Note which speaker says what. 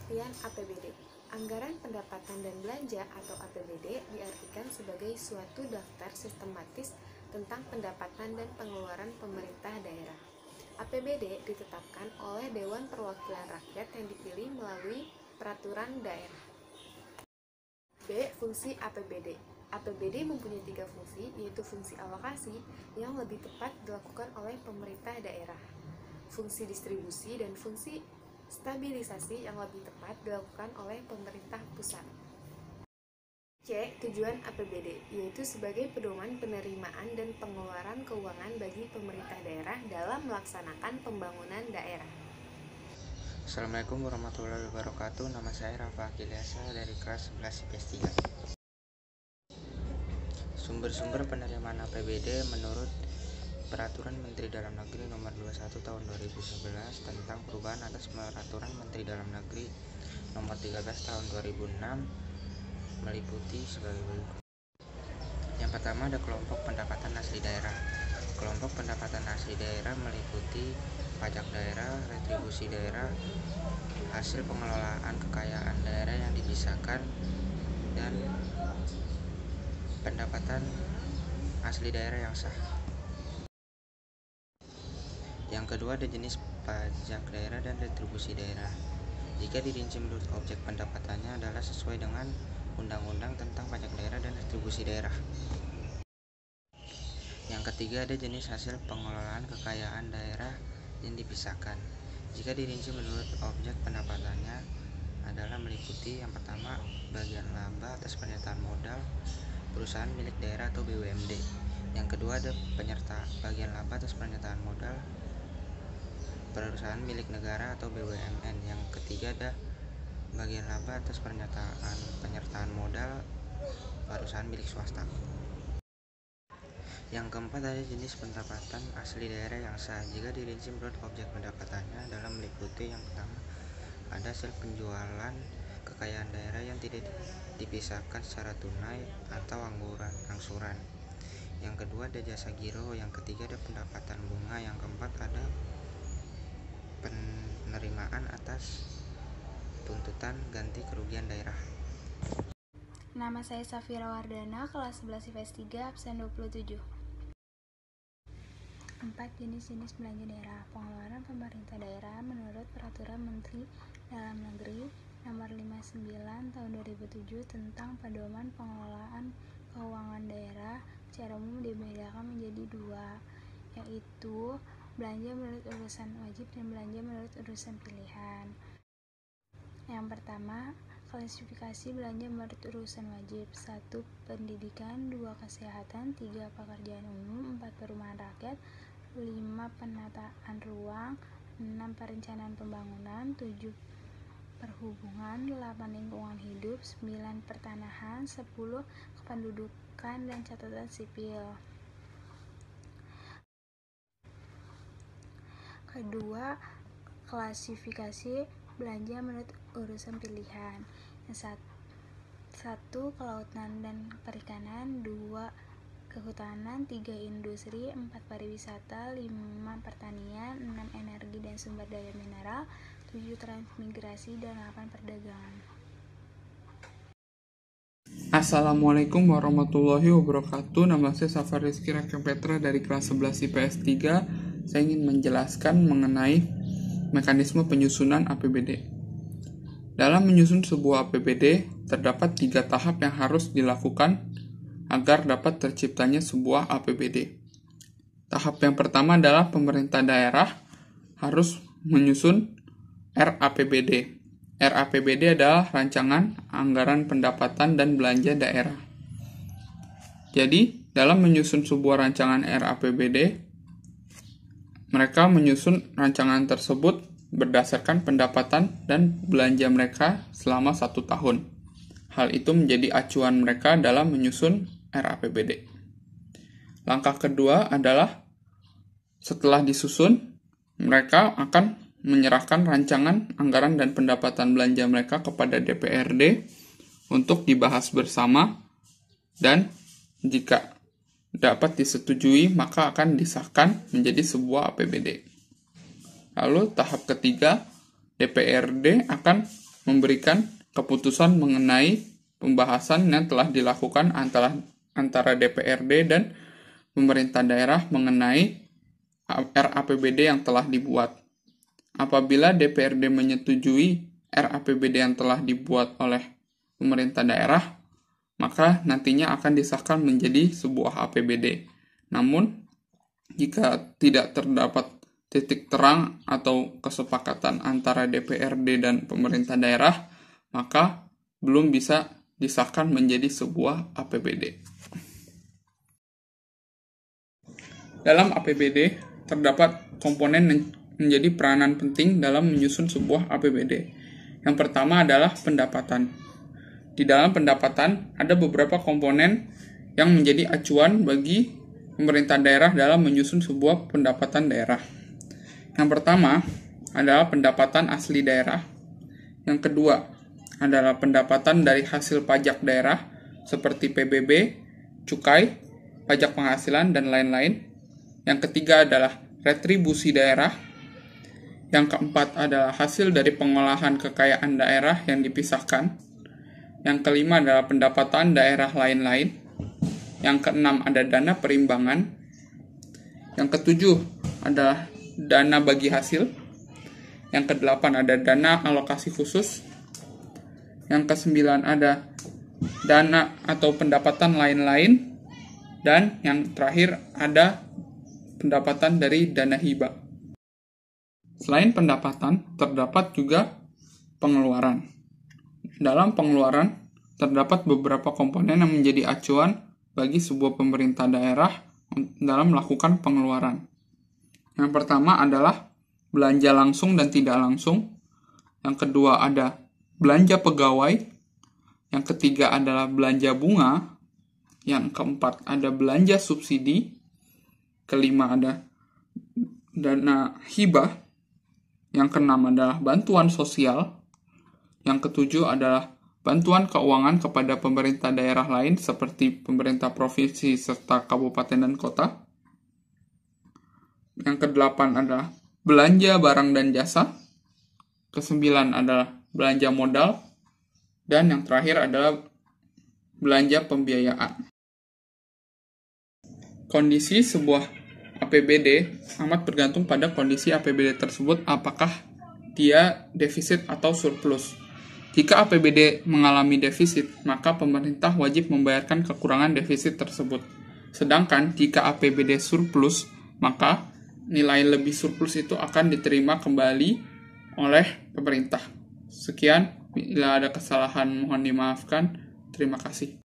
Speaker 1: Pengertian APBD. Anggaran pendapatan dan belanja atau APBD diartikan sebagai suatu daftar sistematis tentang pendapatan dan pengeluaran pemerintah daerah. APBD ditetapkan oleh Dewan Perwakilan Rakyat yang dipilih melalui peraturan daerah. B. Fungsi APBD. APBD mempunyai 3 fungsi, yaitu fungsi alokasi yang lebih tepat dilakukan oleh pemerintah daerah, fungsi distribusi, dan fungsi stabilisasi yang lebih tepat dilakukan oleh pemerintah pusat. C. Tujuan APBD, yaitu sebagai pedoman penerimaan dan pengeluaran keuangan bagi pemerintah daerah dalam melaksanakan pembangunan daerah.
Speaker 2: Assalamualaikum warahmatullahi wabarakatuh. Nama saya Rafa Akiliasa dari kelas 11 IPS 3. Sumber-sumber penerimaan APBD menurut Peraturan Menteri Dalam Negeri Nomor 21 Tahun 2011 tentang perubahan atas Peraturan Menteri Dalam Negeri Nomor 13 Tahun 2006 meliputi sebagai berikut. Yang pertama ada kelompok pendapatan asli daerah. Kelompok pendapatan asli daerah meliputi pajak daerah, retribusi daerah, hasil pengelolaan kekayaan daerah yang dipisahkan, dan pendapatan asli daerah yang sah. Yang kedua ada jenis pajak daerah dan retribusi daerah. Jika dirinci menurut objek pendapatannya adalah sesuai dengan Undang-Undang tentang Pajak Daerah dan Retribusi Daerah. Yang ketiga ada jenis hasil pengelolaan kekayaan daerah yang dipisahkan. Jika dirinci menurut objek pendapatannya adalah meliputi yang pertama bagian laba atas pernyataan modal perusahaan milik daerah atau BUMD. Yang kedua ada penyerta bagian laba atas pernyataan modal perusahaan milik negara atau BUMN. Yang ketiga ada bagian laba atas penyertaan modal perusahaan milik swasta. Yang keempat ada jenis pendapatan asli daerah yang sah. Jika dirinci menurut objek pendapatannya adalah meliputi yang pertama ada hasil penjualan kekayaan daerah yang tidak dipisahkan secara tunai atau angsuran. Yang kedua ada jasa giro. Yang ketiga ada pendapatan bunga. Yang keempat ada penerimaan atas tuntutan ganti kerugian daerah.
Speaker 3: Nama saya Safira Wardana, kelas 11 IPS 3, absen 27. 4. Jenis-jenis belanja daerah. Pengeluaran pemerintah daerah menurut Peraturan Menteri Dalam Negeri Nomor 59 Tahun 2007 tentang pedoman pengelolaan keuangan daerah secara umum dibedakan menjadi 2, yaitu belanja menurut urusan wajib dan belanja menurut urusan pilihan. Yang pertama, klasifikasi belanja menurut urusan wajib. 1. Pendidikan, 2. Kesehatan, 3. Pekerjaan umum, 4. Perumahan rakyat, 5. Penataan ruang, 6. Perencanaan pembangunan, 7. Perhubungan, 8. Lingkungan hidup, 9. Pertanahan, 10. Kependudukan dan catatan sipil. Kedua, klasifikasi belanja menurut urusan pilihan. Yang 1. Kelautan dan perikanan, 2. Kehutanan, 3. Industri, 4. Pariwisata, 5. Pertanian, 6. Energi dan sumber daya mineral, 7. Transmigrasi, dan 8. Perdagangan.
Speaker 4: Assalamualaikum warahmatullahi wabarakatuh. Nama saya Safar Rizky Rakyat Petra dari kelas 11 IPS 3. Saya ingin menjelaskan mengenai mekanisme penyusunan APBD. Dalam menyusun sebuah APBD, terdapat 3 tahap yang harus dilakukan agar dapat terciptanya sebuah APBD. Tahap yang pertama adalah pemerintah daerah harus menyusun RAPBD. RAPBD adalah rancangan anggaran pendapatan dan belanja daerah. Jadi, dalam menyusun sebuah rancangan RAPBD, mereka menyusun rancangan tersebut berdasarkan pendapatan dan belanja mereka selama 1 tahun. Hal itu menjadi acuan mereka dalam menyusun RAPBD. Langkah kedua adalah setelah disusun, mereka akan menyerahkan rancangan anggaran dan pendapatan belanja mereka kepada DPRD untuk dibahas bersama, dan jika dapat disetujui maka akan disahkan menjadi sebuah APBD. Lalu tahap ketiga, DPRD akan memberikan keputusan mengenai pembahasan yang telah dilakukan antara DPRD dan pemerintah daerah mengenai RAPBD yang telah dibuat. Apabila DPRD menyetujui RAPBD yang telah dibuat oleh pemerintah daerah, maka nantinya akan disahkan menjadi sebuah APBD. Namun, jika tidak terdapat titik terang atau kesepakatan antara DPRD dan pemerintah daerah, maka belum bisa disahkan menjadi sebuah APBD. Dalam APBD, terdapat komponen yang menjadi peranan penting dalam menyusun sebuah APBD. Yang pertama adalah pendapatan. Di dalam pendapatan, ada beberapa komponen yang menjadi acuan bagi pemerintah daerah dalam menyusun sebuah pendapatan daerah. Yang pertama adalah pendapatan asli daerah. Yang kedua adalah pendapatan dari hasil pajak daerah seperti PBB, cukai, pajak penghasilan, dan lain-lain. Yang ketiga adalah retribusi daerah. Yang keempat adalah hasil dari pengolahan kekayaan daerah yang dipisahkan. Yang kelima adalah pendapatan daerah lain-lain. Yang keenam ada dana perimbangan. Yang ketujuh adalah dana bagi hasil. Yang kedelapan ada dana alokasi khusus. Yang kesembilan ada dana atau pendapatan lain-lain. Dan yang terakhir ada pendapatan dari dana hibah. Selain pendapatan, terdapat juga pengeluaran. Dalam pengeluaran, terdapat beberapa komponen yang menjadi acuan bagi sebuah pemerintah daerah dalam melakukan pengeluaran. Yang pertama adalah belanja langsung dan tidak langsung. Yang kedua ada belanja pegawai. Yang ketiga adalah belanja bunga. Yang keempat ada belanja subsidi. Kelima ada dana hibah. Yang keenam adalah bantuan sosial. Yang ketujuh adalah bantuan keuangan kepada pemerintah daerah lain seperti pemerintah provinsi serta kabupaten dan kota. Yang kedelapan adalah belanja barang dan jasa. Kesembilan adalah belanja modal. Dan yang terakhir adalah belanja pembiayaan. Kondisi sebuah APBD amat bergantung pada kondisi APBD tersebut, apakah dia defisit atau surplus. Jika APBD mengalami defisit, maka pemerintah wajib membayarkan kekurangan defisit tersebut. Sedangkan jika APBD surplus, maka nilai lebih surplus itu akan diterima kembali oleh pemerintah. Sekian, bila ada kesalahan mohon dimaafkan. Terima kasih.